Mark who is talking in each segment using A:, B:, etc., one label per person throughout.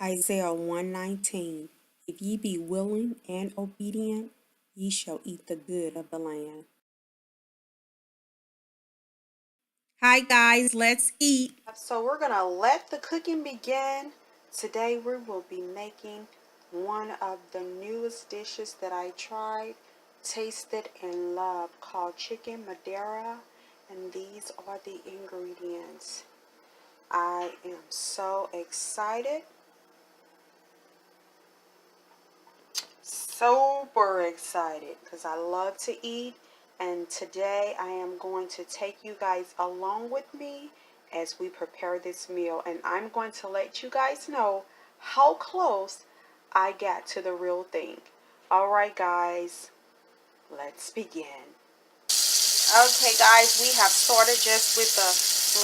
A: Isaiah 1:19. If ye be willing and obedient, ye shall eat the good of the land. Hi guys, let's eat. So we're going to let the cooking begin. Today we will be making one of the newest dishes that I tried, tasted, and loved, called chicken Madeira. And these are the ingredients. I am so excited. Super excited because I love to eat, and today I am going to take you guys along with me as we prepare this meal, and I'm going to let you guys know how close I got to the real thing. Alright guys, let's begin. Okay guys, we have started just with the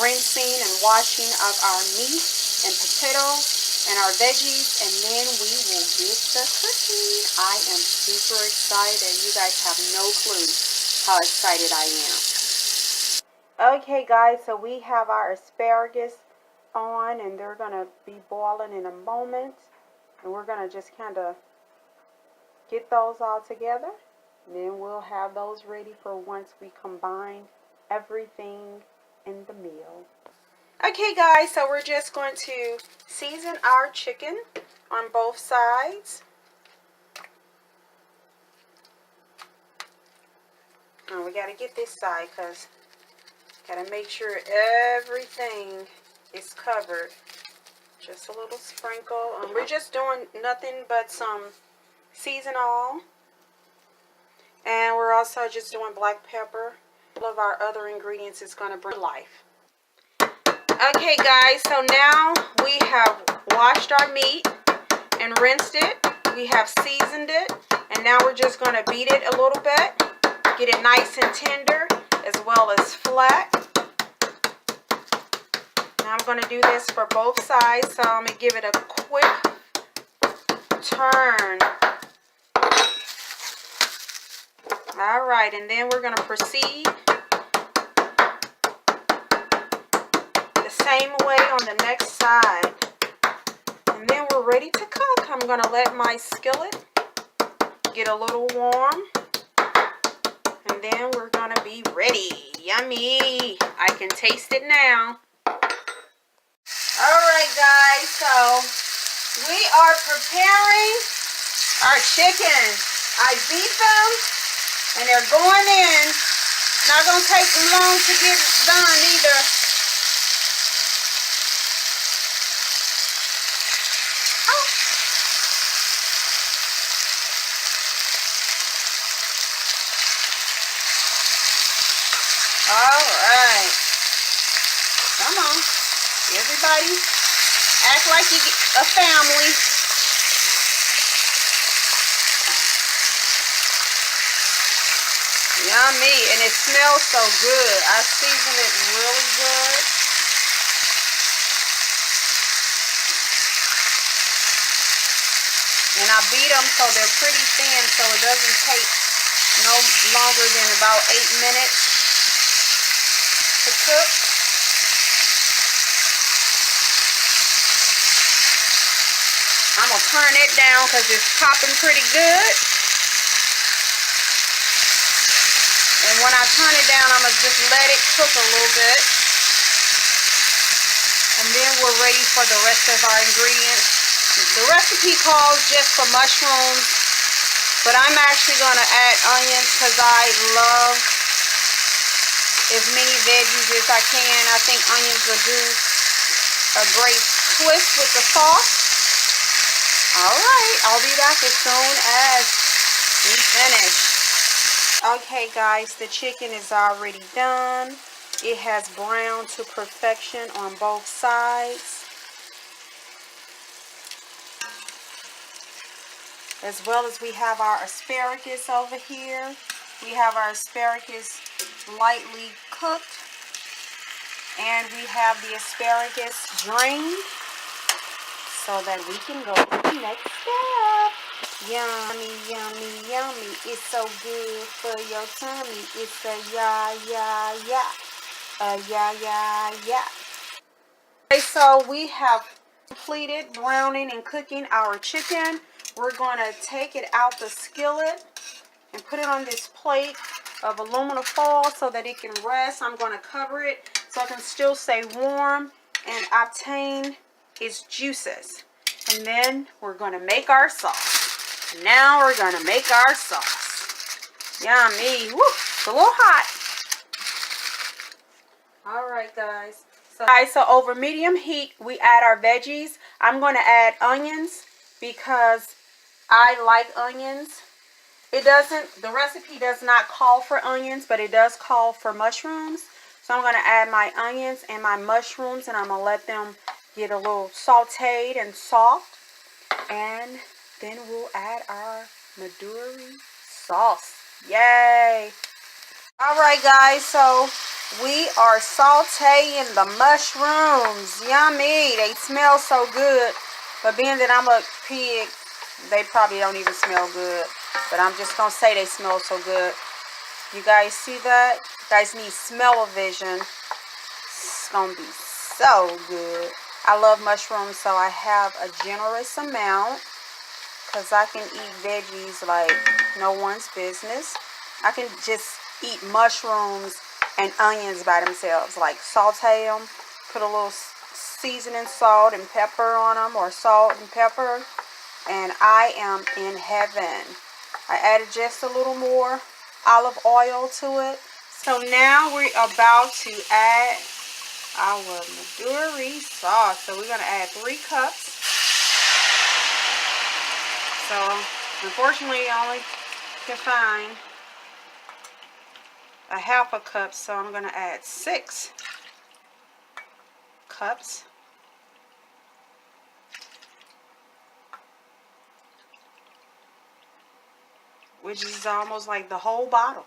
A: rinsing and washing of our meat and potatoes and our veggies, and then we will get the cooking. I am super excited, and you guys have no clue how excited I am. Okay guys, so we have our asparagus on, and they're going to be boiling in a moment, and we're going to just kind of get those all together. And then we'll have those ready for once we combine everything in the meal. Okay guys, so we're just going to season our chicken on both sides. Now we got to get this side because got to make sure everything is covered. Just a little sprinkle. We're just doing nothing but some seasonal. And we're also just doing black pepper. All of our other ingredients is going to bring life. Okay guys, so now we have washed our meat and rinsed it. We have seasoned it, and now we're just going to beat it a little bit, get it nice and tender as well as flat. Now I'm going to do this for both sides, so I'm going to give it a quick turn. Alright, and then we're going to proceed same way on the next side, and then we're ready to cook. I'm going to let my skillet get a little warm, and then we're going to be ready. Yummy! I can taste it now. Alright guys, so we are preparing our chicken. I beat them and they're going in. Not going to take them long to get done either. Alright. Come on. Everybody act like you a family. Yummy. And it smells so good. I seasoned it really good. And I beat them so they're pretty thin, so it doesn't take no longer than about 8 minutes to cook. I'm going to turn it down because it's popping pretty good. And when I turn it down, I'm going to just let it cook a little bit. And then we're ready for the rest of our ingredients. The recipe calls just for mushrooms, but I'm actually going to add onions because I love as many veggies as I can. I think onions will do a great twist with the sauce. Alright, I'll be back as soon as we finish. Okay guys, the chicken is already done. It has browned to perfection on both sides. As well as we have our asparagus over here. We have our asparagus lightly cooked. And we have the asparagus drained so that we can go to the next step. Yummy, yummy, yummy. It's so good for your tummy. It's a yeah, yeah, yeah. Yeah, yeah, yeah. Okay, so we have Completed browning and cooking our chicken. We're going to take it out the skillet and put it on this plate of aluminum foil so that it can rest. I'm going to cover it so it can still stay warm and obtain its juices. And then we're going to make our sauce. Now we're going to make our sauce. Yummy. Woo! It's a little hot. Alright guys. So over medium heat we add our veggies. I'm going to add onions because I like onions. The recipe does not call for onions, but it does call for mushrooms. So I'm going to add my onions and my mushrooms, and I'm going to let them get a little sauteed and soft. And then we'll add our Madeira sauce. Yay! Alright guys, so we are sauteing the mushrooms. Yummy! They smell so good. But being that I'm a pig, they probably don't even smell good. But I'm just going to say they smell so good. You guys see that? You guys need smell-o-vision. It's going to be so good. I love mushrooms, so I have a generous amount. Because I can eat veggies like no one's business. I can just eat mushrooms and onions by themselves. Like saute them, put a little seasoning salt and pepper on them, or salt and pepper. And I am in heaven. I added just a little more olive oil to it. So now we're about to add our Madeira sauce. So we're going to add 3 cups. So unfortunately I only can find a half a cup. So I'm going to add 6 cups. Which is almost like the whole bottle.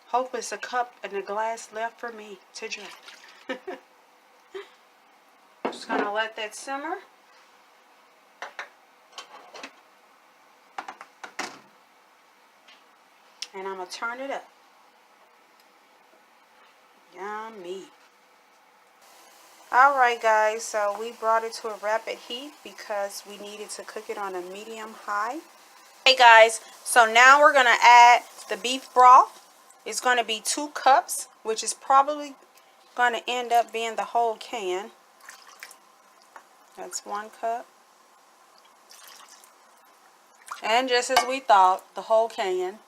A: Hope it's a cup and a glass left for me to drink. Just going to let that simmer. And I'm going to turn it up. Yummy. Alright guys, so we brought it to a rapid heat because we needed to cook it on a medium high. Hey guys, so now we're going to add the beef broth. It's going to be 2 cups, which is probably going to end up being the whole can. That's 1 cup. And just as we thought, the whole can.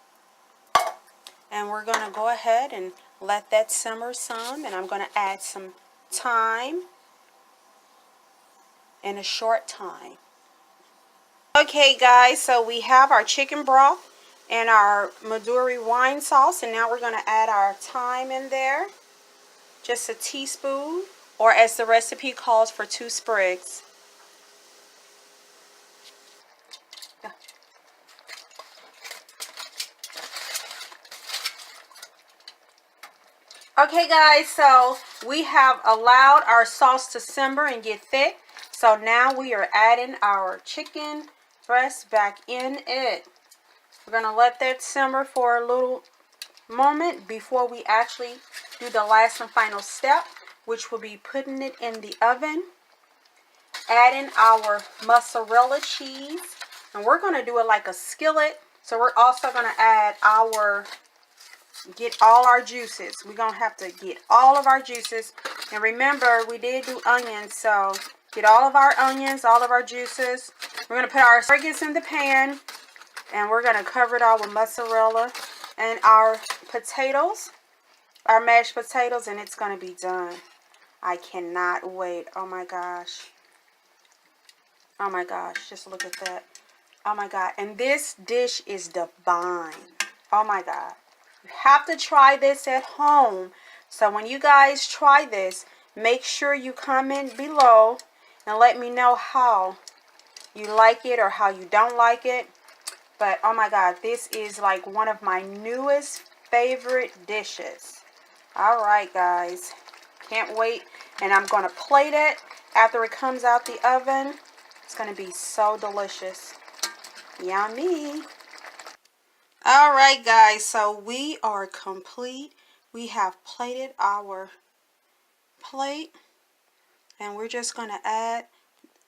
A: And we're going to go ahead and let that simmer some. And I'm going to add some thyme in a short time. Okay guys, so we have our chicken broth and our Madeira wine sauce, and now we're going to add our thyme in there. Just a teaspoon, or as the recipe calls for, 2 sprigs. Okay guys, so we have allowed our sauce to simmer and get thick. So now we are adding our chicken breast back in it. We're going to let that simmer for a little moment before we actually do the last and final step, which will be putting it in the oven. Adding our mozzarella cheese. And we're going to do it like a skillet. So we're also going to add get all our juices. We're going to have to get all of our juices. And remember, we did do onions, so get all of our onions, all of our juices. We're going to put our sprigs in the pan, and we're going to cover it all with mozzarella and our potatoes, our mashed potatoes, and it's going to be done. I cannot wait. Oh my gosh. Oh my gosh, just look at that. Oh my God, and this dish is divine. Oh my God. You have to try this at home. So when you guys try this, make sure you comment below and let me know how you like it or how you don't like it. But oh my God, this is like one of my newest favorite dishes. Alright guys, can't wait. And I'm going to plate it after it comes out the oven. It's going to be so delicious. Yummy. Alright guys, so we are complete. We have plated our plate, and we're just going to add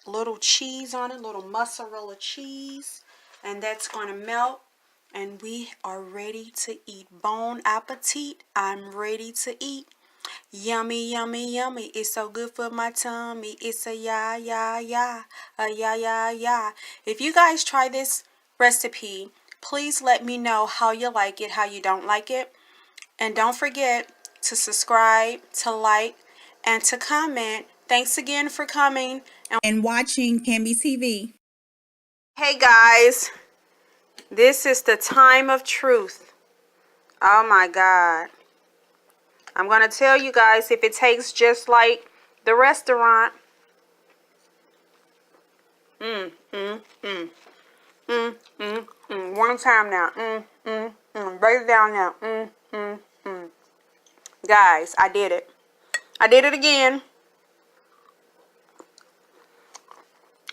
A: little cheese on it, little mozzarella cheese, and that's going to melt. And we are ready to eat. Bon appetit. I'm ready to eat. Yummy, yummy, yummy. It's so good for my tummy. It's a yeah, yeah, yeah. A yeah, yeah, yeah. If you guys try this recipe, please let me know how you like it, how you don't like it. And don't forget to subscribe, to like, and to comment. Thanks again for coming and watching CAMI TV. Hey guys, this is the time of truth. Oh my God. I'm going to tell you guys if it tastes just like the restaurant. One time now. Break it down now. Guys, I did it. I did it again.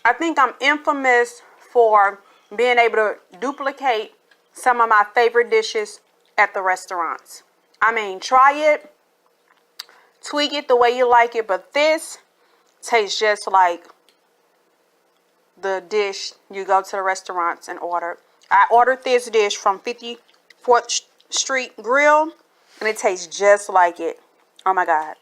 A: I think I'm infamous for being able to duplicate some of my favorite dishes at the restaurants. I mean, try it, tweak it the way you like it, but this tastes just like the dish you go to the restaurants and order. I ordered this dish from 54th Street Grill, and it tastes just like it. Oh my God.